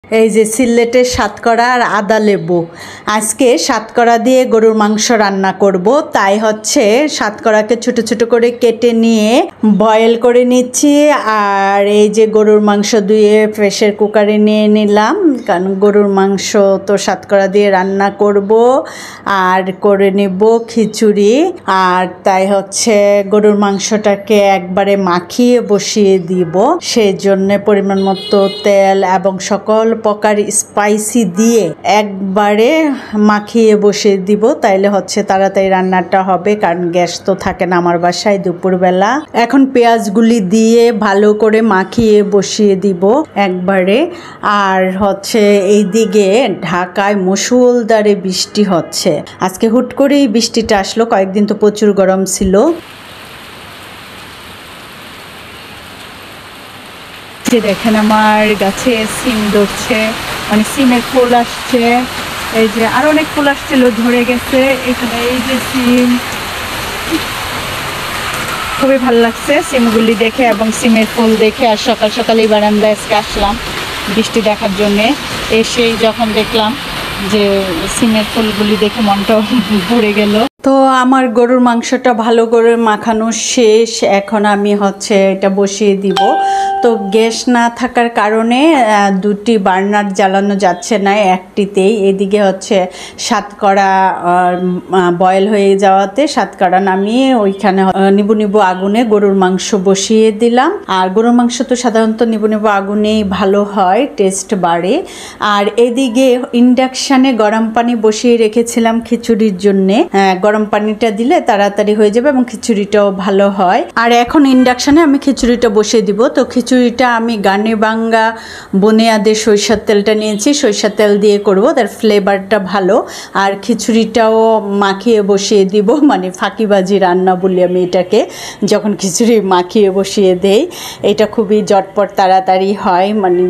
এই যে সিলেটের সাতকরা আর আদা লেবু, আজকে সাতকরা দিয়ে গরুর মাংস রান্না করব। তাই হচ্ছে সাতকরাকে ছোট ছোট করে কেটে নিয়ে বয়েল করে নিচ্ছি। আর এই যে গরুর মাংস ধুয়ে প্রেসার কুকারে নিয়ে নিলাম, কারণ গরুর মাংস তো সাতকরা দিয়ে রান্না করব। আর করে নেব খিচুড়ি। আর তাই হচ্ছে গরুর মাংসটাকে একবারে মাখিয়ে বসিয়ে দিব, সেই জন্য পরিমাণ মতো তেল এবং সকল প্রকার স্পাইসি দিয়ে একবারে মাখিয়ে বসিয়ে দিব। তাইলে হচ্ছে তাড়াতাড়ি রান্নাটা হবে, কারণ গ্যাস তো থাকে না আমার বাসায় দুপুরবেলা। এখন পেঁয়াজগুলি দিয়ে ভালো করে মাখিয়ে বসিয়ে দিব একবারে। আর হচ্ছে এইদিকে ঢাকায় মুষলধারে বৃষ্টি হচ্ছে। আজকে হুট করেই বৃষ্টিটা আসলো, কয়েকদিন তো প্রচুর গরম ছিল। দেখেন আমার গাছে সিম ধরছে, মানে সিমের ফুল আসছে। এই যে আরো অনেক ফুল আসছিল, ধরে গেছে। এখানে এই যে সিম, খুবই ভালো লাগছে সিমগুলি দেখে এবং সিমের ফুল দেখে। আর সকাল সকালে বারান্দায় আজকে আসলাম বৃষ্টি দেখার জন্যে। এসেই যখন দেখলাম যে সিমের ফুলগুলি দেখে মনটা ভরে গেল। তো আমার গরুর মাংসটা ভালো করে মাখানো শেষ। এখন আমি হচ্ছে এটা বসিয়ে দিব। তো গ্যাস না থাকার কারণে দুটি বার্নার জ্বালানো যাচ্ছে না, একটিতেই। এদিকে হচ্ছে সাতকরা বয়েল হয়ে যাওয়াতে সাতকরা নামিয়ে ওইখানে নিবু নিবু আগুনে গরুর মাংস বসিয়ে দিলাম। আর গরুর মাংস তো সাধারণত নিবু নিবু আগুনেই ভালো হয়, টেস্ট বাড়ে। আর এদিকে ইন্ডাকশানে গরম পানি বসিয়ে রেখেছিলাম খিচুড়ির জন্যে। গরম পানিটা দিলে তাড়াতাড়ি হয়ে যাবে এবং খিচুড়িটাও ভালো হয়। আর এখন ইন্ডাকশানে আমি খিচুড়িটা বসিয়ে দিব। তো খিচুড়িটা আমি গানে বাঙ্গা বুনিয়াদের সরিষার তেলটা নিয়েছি, সরিষার তেল দিয়ে করব, তার ফ্লেভারটা ভালো। আর খিচুড়িটাও মাখিয়ে বসিয়ে দিব, মানে ফাঁকিবাজি রান্না বলি আমি এটাকে, যখন খিচুড়ি মাখিয়ে বসিয়ে দেই। এটা খুবই ঝটপট তাড়াতাড়ি হয়, মানে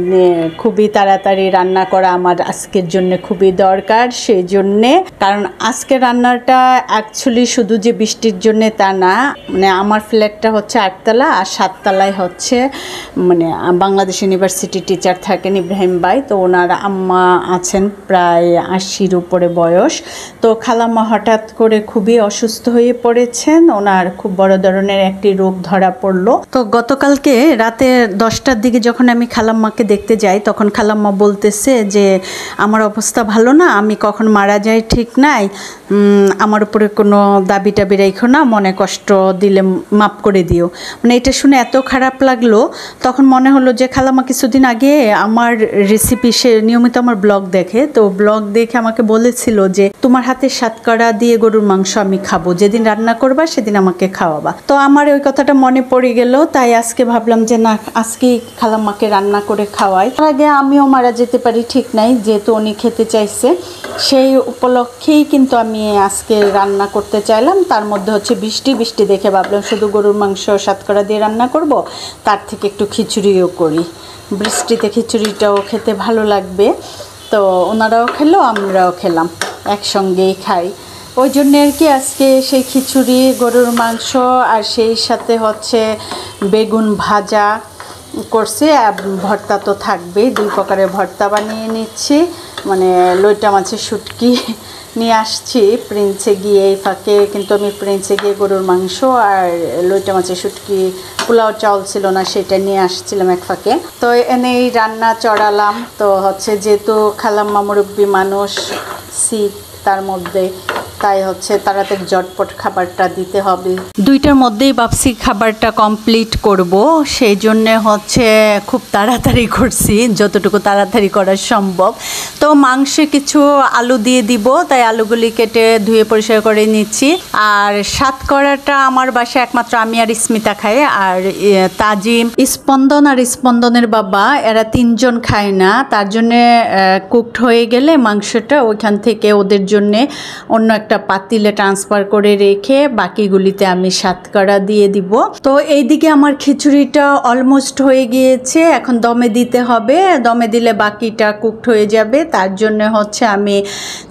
খুবই তাড়াতাড়ি রান্না করা আমার আজকের জন্য খুবই দরকার। সেই জন্যে, কারণ আজকে রান্নাটা অ্যাকচুয়ালি শুধু যে বৃষ্টির জন্যে তা না, মানে আমার ফ্ল্যাটটা হচ্ছে 8 তলা, আর 7 তলায় হচ্ছে মানে বাংলাদেশ ইউনিভার্সিটি টিচার থাকেন ইব্রাহিম ভাই। তো ওনার আম্মা আছেন প্রায় 80-র উপরে বয়স। তো খালাম্মা হঠাৎ করে খুবই অসুস্থ হয়ে পড়েছেন, ওনার খুব বড় ধরনের একটি রোগ ধরা পড়লো। তো গতকালকে রাতে 10টার দিকে যখন আমি খালাম্মাকে দেখতে যাই, তখন খালাম্মা বলতেছে যে আমার অবস্থা ভালো না, আমি কখন মারা যাই ঠিক নাই, আমার উপরে কোনো দাবি টাবি রেখো না, মনে কষ্ট দিলে মাপ করে দিও। মানে এটা শুনে এত খারাপ লাগলো। তখন মনে হলো যে খালাম্মা কিছুদিন আগে আমার রেসিপি, সে নিয়মিত আমার ব্লগ দেখে, তো ব্লগ দেখে আমাকে বলেছিল যে তোমার হাতে সাতকরা দিয়ে গরুর মাংস আমি খাবো, যেদিন রান্না করবা সেদিন আমাকে খাওয়াবা। তো আমার ওই কথাটা মনে পড়ে গেল, তাই আজকে ভাবলাম যে না, আজকে খালাম্মাকে রান্না করে খাওয়াই। তার আগে আমিও মারা যেতে পারি ঠিক নাই, যেহেতু উনি খেতে চাইছে, সেই উপলক্ষেই কিন্তু আমি আজকে রান্না করতে চাইলাম। তার মধ্যে হচ্ছে বৃষ্টি দেখে ভাবলাম শুধু গরুর মাংস সাতকরা দিয়ে রান্না করব, তার থেকে একটু খিচুড়িও করি। বৃষ্টিতে খিচুড়িটাও খেতে ভালো লাগবে। তো ওনারাও খেলো, আমরাও খেলাম, একসঙ্গেই খাই। ওই জন্যে আর কি আজকে সেই খিচুড়ি, গরুর মাংস, আর সেই সাথে হচ্ছে বেগুন ভাজা করছি। ভর্তা তো থাকবেই, 2 প্রকারের ভর্তা বানিয়ে নিচ্ছি। মানে লইটা মাছের শুটকি নিয়ে আসছি প্রিন্সে গিয়ে, এই ফাঁকে কিন্তু আমি প্রিন্সে গিয়ে গরুর মাংস আর লইটা মাছের শুটকি, পোলাও চাউল ছিল না, সেটা নিয়ে আসছিলাম এক ফাঁকে। তো এনেই রান্না চড়ালাম। তো হচ্ছে যেহেতু খালাম্মা মুরব্বী মানুষ, শীত তার মধ্যে, তাই হচ্ছে তাড়াতাড়ি ঝটপট খাবারটা দিতে হবে। 2টার মধ্যেই ভাবছি খাবারটা কমপ্লিট করব, সেই জন্যে হচ্ছে খুব তাড়াতাড়ি করছি, যতটুকু তাড়াতাড়ি করা সম্ভব। তো মাংসে কিছু আলু দিয়ে দিব, তাই আলুগুলি কেটে ধুয়ে পরিষ্কার করে নিচ্ছি। আর সাতকরাটা আমার বাসায় একমাত্র আমি আর স্মিতা খাই, আর তাজিম, স্পন্দন আর স্পন্দনের বাবা, এরা 3 জন খায় না। তার জন্যে কুকড হয়ে গেলে মাংসটা ওইখান থেকে ওদের জন্যে অন্য একটা পাতিলে ট্রান্সফার করে রেখে বাকিগুলিতে আমি সাতকরা দিয়ে দিব। তো এইদিকে আমার খিচুড়িটা অলমোস্ট হয়ে গিয়েছে, এখন দমে দিতে হবে। দমে দিলে বাকিটা কুকড হয়ে যাবে, তার জন্য হচ্ছে আমি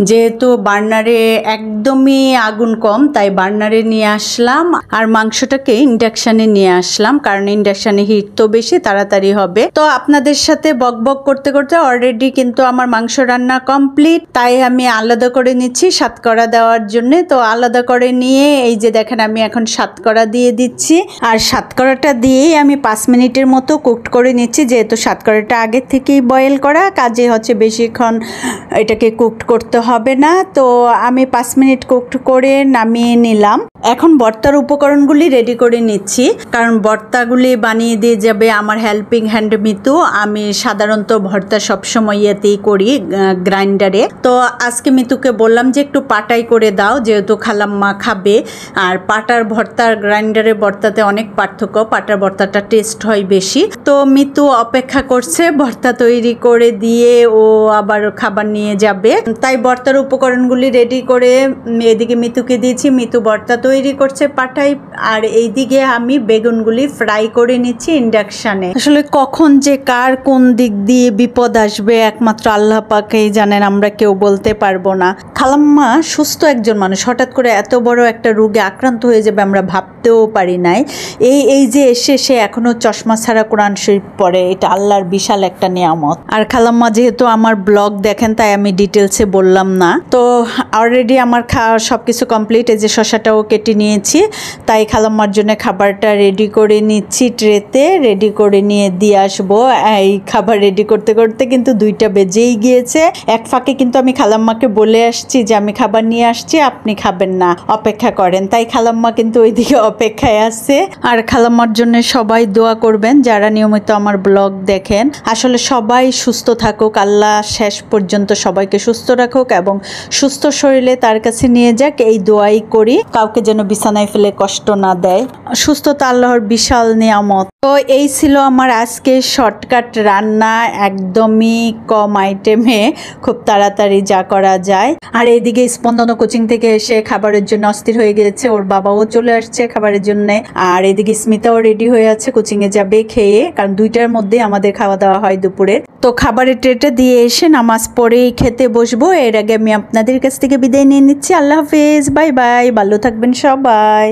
যেহেতু বার্নারে একদমই আগুন কম, তাই বার্নারে নিয়ে আসলাম আর মাংসটাকে ইন্ডাকশানে নিয়ে আসলাম, কারণ ইন্ডাকশানে হিট তো বেশি, তাড়াতাড়ি হবে। তো আপনাদের সাথে বকবক করতে করতে অলরেডি কিন্তু আমার মাংস রান্না কমপ্লিট, তাই আমি আলাদা করে নিচ্ছি সাতকরা দেওয়ার জন্য। তো আলাদা করে নিয়ে এই যে দেখেন আমি এখন সাতকরা দিয়ে দিচ্ছি, আর সাতকরাটা দিয়েই আমি 5 মিনিটের মতো কুকড করে নিচ্ছি, যেহেতু সাতকরাটা আগের থেকেই বয়েল করা, কাজে হচ্ছে বেশিক্ষণ এটাকে কুকড করতে হবে না। তো আমি 5 মিনিট কুকড করে নামিয়ে নিলাম। এখন ভর্তার উপকরণগুলি রেডি করে নিচ্ছি, কারণ ভর্তাগুলি বানিয়ে দিয়ে যাবে আমার হেল্পিং হ্যান্ড মিতু। আমি সাধারণত ভর্তা সবসময় ইয়েতেই করি, গ্রাইন্ডারে। তো আজকে মিতুকে বললাম যে একটু পাটাই করে দাও, যেহেতু খালাম্মা খাবে। আর পাটার ভর্তার গ্রাইন্ডারের ভর্তাতে অনেক পার্থক্য, পাটার ভর্তাটা টেস্ট হয় বেশি। তো মিতু অপেক্ষা করছে ভর্তা তৈরি করে দিয়ে ও আবার খাবার নিয়ে যাবে, তাই ভর্তার উপকরণগুলি রেডি করে এদিকে মিতুকে দিয়েছি। মিতু ভর্তা তৈরি করছে পাটাই, আর এইদিকে আমি বেগুনগুলি ফ্রাই করে নিচ্ছি ইন্ডাকশানে। আসলে কখন যে কার কোন দিক দিয়ে বিপদ আসবে একমাত্র আল্লাহ পাকেই জানেন, আমরা কেউ বলতে পারবো না। খালাম্মা সুস্থ একজন মানুষ, হঠাৎ করে এত বড় একটা রোগে আক্রান্ত হয়ে যাবে আমরা ভাবতেও পারি নাই। এই যে এসে সে এখনো চশমা ছাড়া কোরআন শরীফ পড়ে, এটা আল্লাহর বিশাল একটা নিয়ামত। আর খালাম্মা যেহেতু আমার ব্লগ দেখেন, তাই আমি ডিটেলসে বললাম না। তো অলরেডি আমার খাওয়া সব কিছু কমপ্লিট। এই যে শশাটাও কেটে নিয়েছি, তাই খালাম্মার জন্য খাবারটা রেডি করে নিচ্ছি, ট্রেতে রেডি করে নিয়ে দিয়ে আসবো। এই খাবার রেডি করতে করতে কিন্তু 2টা বেজেই গিয়েছে। এক ফাঁকে কিন্তু আমি খালাম্মাকে বলে আসছি যে আমি খাবার নিয়ে আসছি, আপনি খাবেন না, অপেক্ষা করেন। তাই খালাম্মা কিন্তু ওইদিকে অপেক্ষায় আছে। আর খালাম্মার জন্য সবাই দোয়া করবেন যারা নিয়মিত আমার ব্লগ দেখেন। আসলে সবাই সুস্থ থাকুক, আল্লাহ শেষ পর্যন্ত সবাইকে সুস্থ রাখুক এবং সুস্থ শরীরে তার কাছে নিয়ে যাক, এই দোয়াই করি। কাউকে যেন বিছানায় ফেলে কষ্ট না দেয়। সুস্থতা আল্লাহর বিশাল নিয়ামত। তো এই ছিল আমার আজকে শর্টকাট রান্না, একদমই কম আইটেমে খুব তাড়াতাড়ি যা করা যায়। আর এইদিকে স্পন্দন কোচিং থেকে এসে খাবারের জন্য অস্থির হয়ে গেছে, ওর বাবাও চলে আসছে খাবারের জন্য। আর এদিকে স্মিতাও রেডি হয়ে আছে, কোচিংয়ে যাবে খেয়ে, কারণ 2টার মধ্যে আমাদের খাওয়া দাওয়া হয় দুপুরে। তো খাবারের ট্রেটা দিয়ে এসে নামাজ পড়েই খেতে বসবো। এর আগে আমি আপনাদের কাছ থেকে বিদায় নিয়ে নিচ্ছি। আল্লাহ হাফেজ, বাই বাই, ভালো থাকবেন সবাই।